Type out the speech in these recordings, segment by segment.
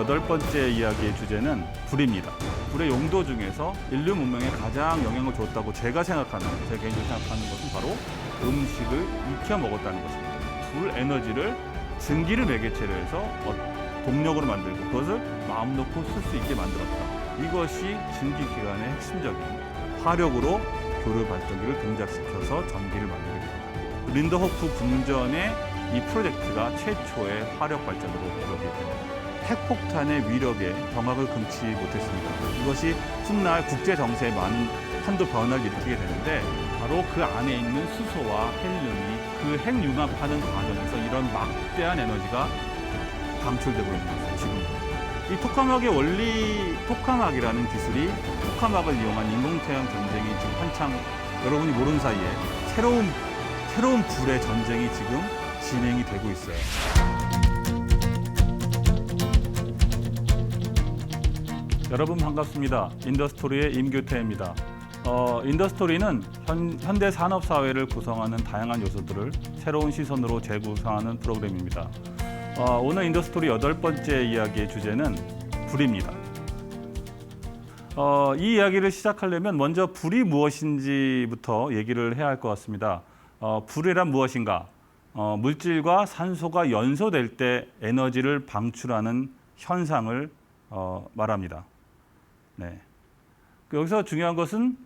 8번째 이야기의 주제는 불입니다. 불의 용도 중에서 인류 문명에 가장 영향을 줬다고 제가 생각하는, 제 개인적으로 생각하는 것은 바로 음식을 익혀 먹었다는 것입니다. 불 에너지를 증기를 매개체로 해서 동력으로 만들고 그것을 마음 놓고 쓸 수 있게 만들었다. 이것이 증기기관의 핵심적인 화력으로 교류 발전기를 동작시켜서 전기를 만들게 됩니다. 린더호프 궁전의 이 프로젝트가 최초의 화력 발전으로 기록이 됩니다. 핵폭탄의 위력에 경악을 금치 못했습니다. 이것이 훗날 국제 정세에 많은 한도 변화를 일으키게 되는데 바로 그 안에 있는 수소와 헬륨이 그 핵융합하는 과정에서 이런 막대한 에너지가 방출되고 있는 거죠. 지금 이 토카막의 원리, 토카막이라는 기술이 토카막을 이용한 인공태양 전쟁이 지금 한창 여러분이 모르는 사이에 새로운 불의 전쟁이 지금 진행이 되고 있어요. 여러분 반갑습니다. 인더스토리의 임규태입니다. 인더스토리는 현대 산업 사회를 구성하는 다양한 요소들을 새로운 시선으로 재구성하는 프로그램입니다. 오늘 인더스토리 8번째 이야기의 주제는 불입니다. 이 이야기를 시작하려면 먼저 불이 무엇인지부터 얘기를 해야 할 것 같습니다. 불이란 무엇인가? 물질과 산소가 연소될 때 에너지를 방출하는 현상을 말합니다. 네. 여기서 중요한 것은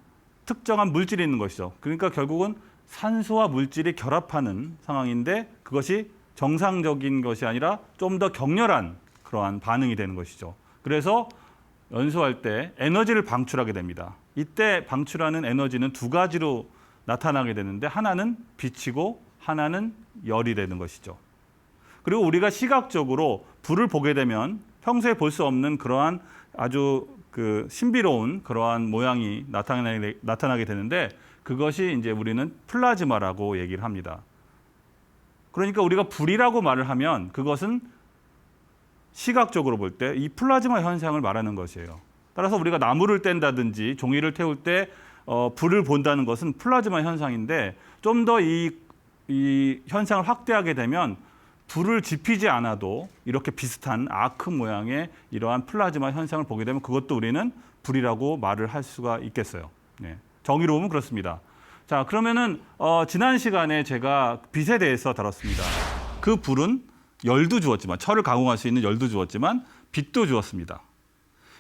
특정한 물질이 있는 것이죠. 그러니까 결국은 산소와 물질이 결합하는 상황인데 그것이 정상적인 것이 아니라 좀 더 격렬한 그러한 반응이 되는 것이죠. 그래서 연소할 때 에너지를 방출하게 됩니다. 이때 방출하는 에너지는 두 가지로 나타나게 되는데 하나는 빛이고 하나는 열이 되는 것이죠. 그리고 우리가 시각적으로 불을 보게 되면 평소에 볼 수 없는 그러한 아주 신비로운 그러한 모양이 나타나게 되는데 그것이 이제 우리는 플라즈마라고 얘기를 합니다. 그러니까 우리가 불이라고 말을 하면 그것은 시각적으로 볼 때 이 플라즈마 현상을 말하는 것이에요. 따라서 우리가 나무를 뗀다든지 종이를 태울 때 불을 본다는 것은 플라즈마 현상인데 좀 더 이 현상을 확대하게 되면 불을 지피지 않아도 이렇게 비슷한 아크 모양의 이러한 플라즈마 현상을 보게 되면 그것도 우리는 불이라고 말을 할 수가 있겠어요. 네. 정의로우면 그렇습니다. 자, 그러면은 지난 시간에 제가 빛에 대해서 다뤘습니다. 그 불은 열도 주었지만, 철을 가공할 수 있는 열도 주었지만 빛도 주었습니다.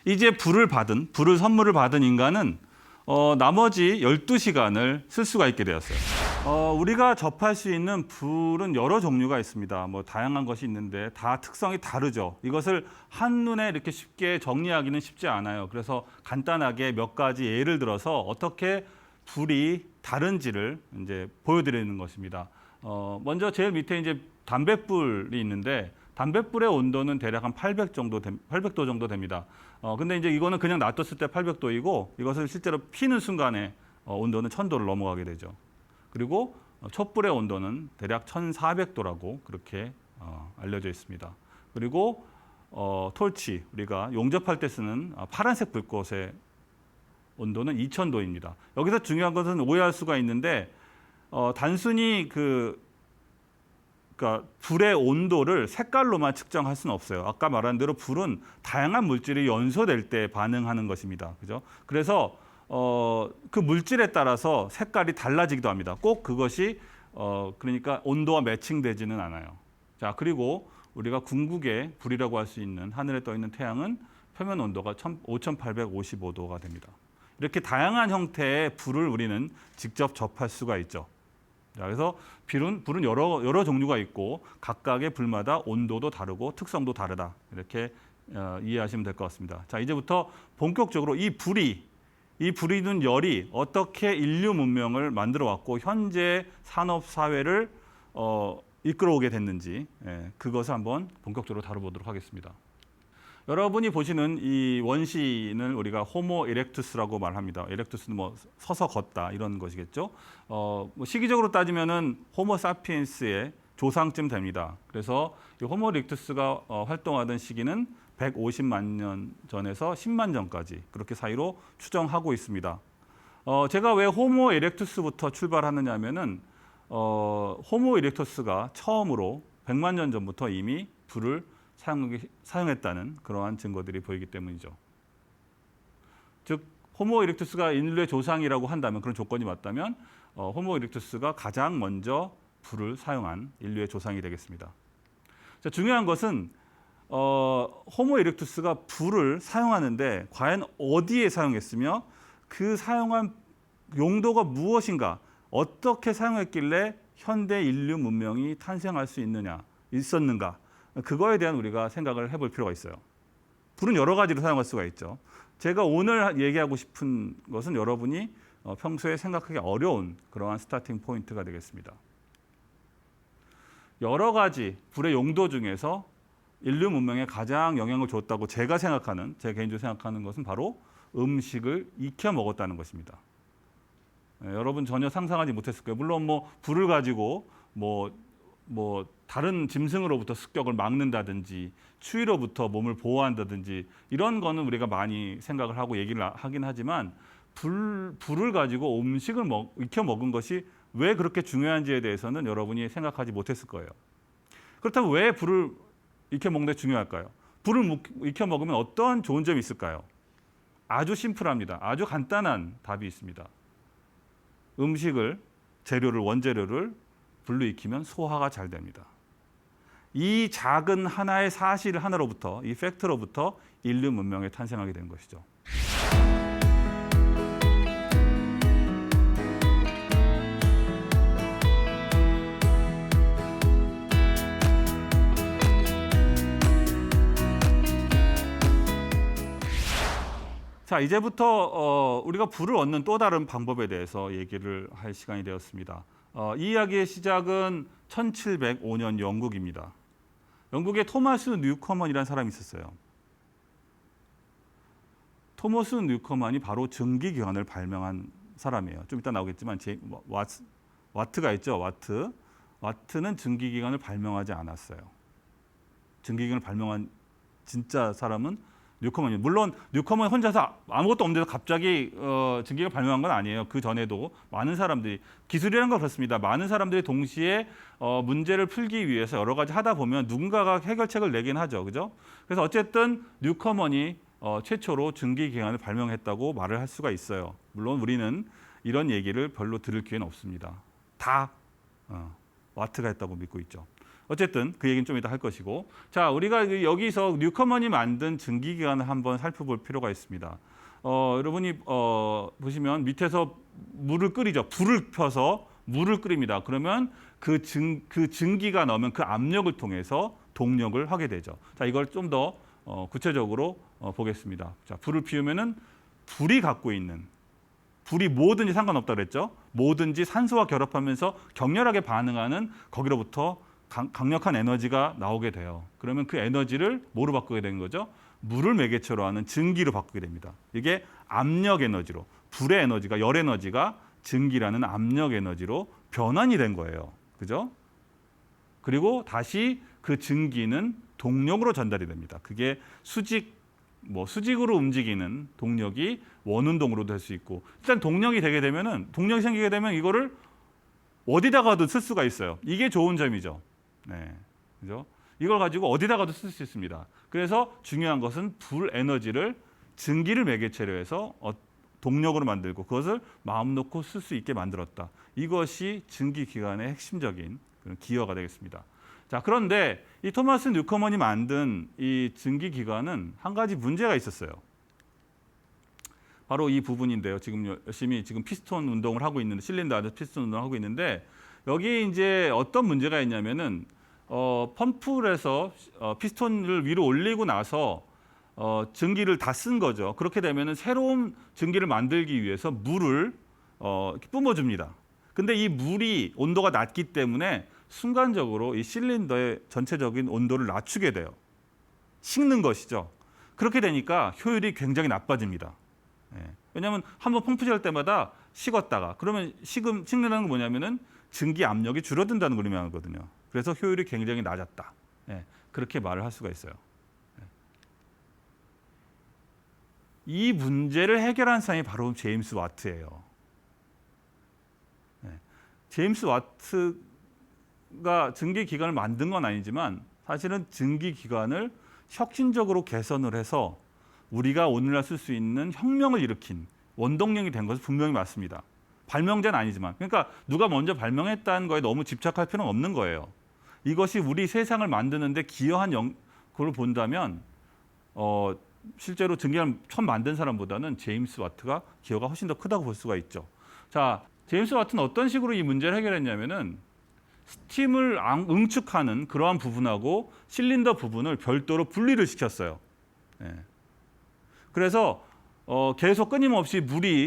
이제 불을 선물을 받은 인간은 나머지 12시간을 쓸 수가 있게 되었어요. 우리가 접할 수 있는 불은 여러 종류가 있습니다. 다양한 것이 있는데 다 특성이 다르죠. 이것을 한눈에 이렇게 쉽게 정리하기는 쉽지 않아요. 그래서 간단하게 몇 가지 예를 들어서 어떻게 불이 다른지를 이제 보여드리는 것입니다. 먼저 제일 밑에 이제 담뱃불이 있는데 담뱃불의 온도는 대략 한 800도 정도 됩니다. 근데 이제 이거는 그냥 놔뒀을 때 800도이고 이것을 실제로 피는 순간에 온도는 1000도를 넘어가게 되죠. 그리고 촛불의 온도는 대략 1400도라고 그렇게 알려져 있습니다. 그리고 톨치, 우리가 용접할 때 쓰는 파란색 불꽃의 온도는 2000도입니다. 여기서 중요한 것은 오해할 수가 있는데 단순히 그러니까 불의 온도를 색깔로만 측정할 수는 없어요. 아까 말한 대로 불은 다양한 물질이 연소될 때 반응하는 것입니다. 그죠? 그래서 그 물질에 따라서 색깔이 달라지기도 합니다. 꼭 그것이 그러니까 온도와 매칭되지는 않아요. 자, 그리고 우리가 궁극의 불이라고 할 수 있는 하늘에 떠 있는 태양은 표면 온도가 5855도가 됩니다. 이렇게 다양한 형태의 불을 우리는 직접 접할 수가 있죠. 자, 그래서 불은 여러 종류가 있고 각각의 불마다 온도도 다르고 특성도 다르다. 이렇게 이해하시면 될 것 같습니다. 자, 이제부터 본격적으로 이 불이든 열이 어떻게 인류 문명을 만들어 왔고 현재 산업 사회를 이끌어오게 됐는지 그것을 한번 본격적으로 다뤄보도록 하겠습니다. 여러분이 보시는 이 원시인을 우리가 호모 이렉투스라고 말합니다. 이렉투스는 서서 걷다 이런 것이겠죠. 시기적으로 따지면은 호모 사피엔스의 조상쯤 됩니다. 그래서 이 호모 이렉투스가 활동하던 시기는 150만 년 전에서 10만 전까지 그렇게 사이로 추정하고 있습니다. 제가 왜 호모 이렉투스부터 출발하느냐 하면은 호모 이렉투스가 처음으로 100만 년 전부터 이미 불을 사용했다는 그러한 증거들이 보이기 때문이죠. 즉 호모 이렉투스가 인류의 조상이라고 한다면, 그런 조건이 맞다면 호모 이렉투스가 가장 먼저 불을 사용한 인류의 조상이 되겠습니다. 자, 중요한 것은 호모 이렉투스가 불을 사용하는데 과연 어디에 사용했으며 그 사용한 용도가 무엇인가, 어떻게 사용했길래 현대 인류 문명이 탄생할 수 있었는가, 그거에 대한 우리가 생각을 해볼 필요가 있어요. 불은 여러 가지로 사용할 수가 있죠. 제가 오늘 얘기하고 싶은 것은 여러분이 평소에 생각하기 어려운 그러한 스타팅 포인트가 되겠습니다. 여러 가지 불의 용도 중에서 인류 문명에 가장 영향을 줬다고 제가 개인적으로 생각하는 것은 바로 음식을 익혀 먹었다는 것입니다. 여러분 전혀 상상하지 못했을 거예요. 물론 불을 가지고 다른 짐승으로부터 습격을 막는다든지 추위로부터 몸을 보호한다든지 이런 거는 우리가 많이 생각을 하고 얘기를 하긴 하지만 불을 가지고 음식을 익혀 먹은 것이 왜 그렇게 중요한지에 대해서는 여러분이 생각하지 못했을 거예요. 그렇다면 왜 불을 익혀 먹는 게 중요할까요? 불을 익혀 먹으면 어떤 좋은 점이 있을까요? 아주 심플합니다. 아주 간단한 답이 있습니다. 원재료를 불로 익히면 소화가 잘 됩니다. 이 작은 하나의 사실 하나로부터, 이 팩트로부터 인류 문명이 탄생하게 된 것이죠. 자, 이제부터 우리가 불을 얻는 또 다른 방법에 대해서 얘기를 할 시간이 되었습니다. 이 이야기의 시작은 1705년 영국입니다. 영국에 토마스 뉴커먼이라는 사람이 있었어요. 토마스 뉴커먼이 바로 증기기관을 발명한 사람이에요. 좀 이따 나오겠지만 와트가 있죠. 와트는 증기기관을 발명하지 않았어요. 증기기관을 발명한 진짜 사람은 뉴커먼이에요. 물론 뉴커먼 혼자서 아무것도 없는데도 갑자기 증기기관을 발명한 건 아니에요. 그 전에도 많은 사람들이, 기술이라는 건 그렇습니다. 많은 사람들이 동시에 문제를 풀기 위해서 여러 가지 하다 보면 누군가가 해결책을 내긴 하죠. 그죠? 그래서 어쨌든 뉴커먼이 최초로 증기기관을 발명했다고 말을 할 수가 있어요. 물론 우리는 이런 얘기를 별로 들을 기회는 없습니다. 다 와트가 했다고 믿고 있죠. 어쨌든 그 얘기는 좀 이따 할 것이고, 자, 우리가 여기서 뉴커먼이 만든 증기기관을 한번 살펴볼 필요가 있습니다. 여러분이 보시면 밑에서 물을 끓이죠. 불을 펴서 물을 끓입니다. 그러면 그 증기가 나오면 그 압력을 통해서 동력을 하게 되죠. 자, 이걸 좀 더 구체적으로 보겠습니다. 자, 불을 피우면은 불이 뭐든지 상관없다 그랬죠. 뭐든지 산소와 결합하면서 격렬하게 반응하는 거기로부터 강력한 에너지가 나오게 돼요. 그러면 그 에너지를 뭐로 바꾸게 되는 거죠? 물을 매개체로 하는 증기로 바꾸게 됩니다. 이게 압력 에너지로, 불의 에너지가, 열 에너지가 증기라는 압력 에너지로 변환이 된 거예요. 그죠? 그리고 다시 그 증기는 동력으로 전달이 됩니다. 그게 수직으로 움직이는 동력이 원운동으로도 될 수 있고, 일단 동력이 생기게 되면 이거를 어디다가도 쓸 수가 있어요. 이게 좋은 점이죠. 네, 그죠? 이걸 가지고 어디다가도 쓸 수 있습니다. 그래서 중요한 것은 불 에너지를 증기를 매개체로 해서 동력으로 만들고 그것을 마음 놓고 쓸 수 있게 만들었다. 이것이 증기기관의 핵심적인 그런 기여가 되겠습니다. 자, 그런데 이 토마스 뉴커먼이 만든 이 증기기관은 한 가지 문제가 있었어요. 바로 이 부분인데요. 지금 열심히 피스톤 운동을 하고 있는데, 실린더 안에서 피스톤 운동을 하고 있는데, 여기 이제 어떤 문제가 있냐면은 펌프를 해서 피스톤을 위로 올리고 나서 증기를 다 쓴 거죠. 그렇게 되면은 새로운 증기를 만들기 위해서 물을 뿜어줍니다. 근데 이 물이 온도가 낮기 때문에 순간적으로 이 실린더의 전체적인 온도를 낮추게 돼요. 식는 것이죠. 그렇게 되니까 효율이 굉장히 나빠집니다. 왜냐하면 한번 펌프질 때마다 식었다가, 그러면 식는다는 건 뭐냐면은 증기 압력이 줄어든다는 걸 의미하거든요. 그래서 효율이 굉장히 낮았다. 그렇게 말을 할 수가 있어요. 이 문제를 해결한 사람이 바로 제임스 와트예요. 제임스 와트가 증기기관을 만든 건 아니지만 사실은 증기 기관을 혁신적으로 개선을 해서 우리가 오늘날 쓸 수 있는 혁명을 일으킨 원동력이 된 것은 분명히 맞습니다. 발명자는 아니지만. 그러니까 누가 먼저 발명했다는 거에 너무 집착할 필요는 없는 거예요. 이것이 우리 세상을 만드는데 기여한 그걸 본다면 실제로 증기를 처음 만든 사람보다는 제임스 와트가 기여가 훨씬 더 크다고 볼 수가 있죠. 자, 제임스 와트는 어떤 식으로 이 문제를 해결했냐면은 스팀을 응축하는 그러한 부분하고 실린더 부분을 별도로 분리를 시켰어요. 예. 그래서 계속 끊임없이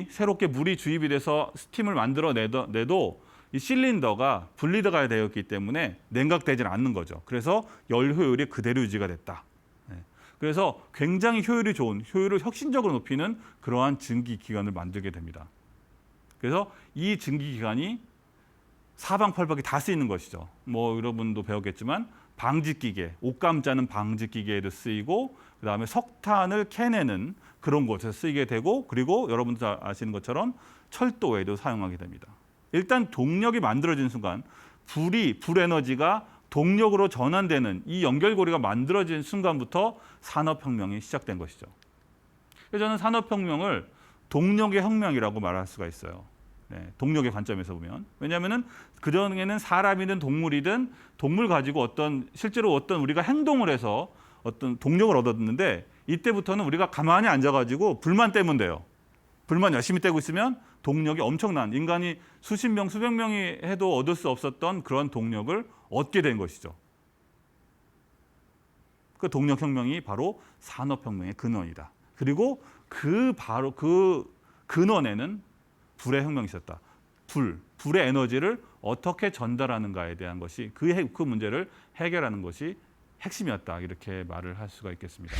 새롭게 물이 주입이 돼서 스팀을 만들어내도 이 실린더가 분리가 되어 있기 때문에 냉각되지 않는 거죠. 그래서 열 효율이 그대로 유지가 됐다. 그래서 굉장히 효율이 좋은, 효율을 혁신적으로 높이는 그러한 증기기관을 만들게 됩니다. 그래서 이 증기기관이 사방팔방에 다 쓰이는 것이죠. 뭐 여러분도 배웠겠지만 방직기계, 옷감 짜는 방직기계에도 쓰이고 그다음에 석탄을 캐내는 그런 곳에서 쓰이게 되고 그리고 여러분들 아시는 것처럼 철도에도 사용하게 됩니다. 일단 동력이 만들어진 순간 불 에너지가 동력으로 전환되는 이 연결고리가 만들어진 순간부터 산업혁명이 시작된 것이죠. 그래서 저는 산업혁명을 동력의 혁명이라고 말할 수가 있어요. 네, 동력의 관점에서 보면. 왜냐하면은 그전에는 사람이든 동물이든 동물 가지고 실제로 우리가 행동을 해서 어떤 동력을 얻었는데 이때부터는 우리가 가만히 앉아가지고 불만 떼면 돼요. 불만 열심히 떼고 있으면 동력이 엄청난 인간이 수십 명, 수백 명이 해도 얻을 수 없었던 그런 동력을 얻게 된 것이죠. 그 동력혁명이 바로 산업혁명의 근원이다. 그리고 그 근원에는 불의 혁명이 있었다. 불의 에너지를 어떻게 전달하는가에 대한 것이 그 문제를 해결하는 것이 핵심이었다. 이렇게 말을 할 수가 있겠습니다.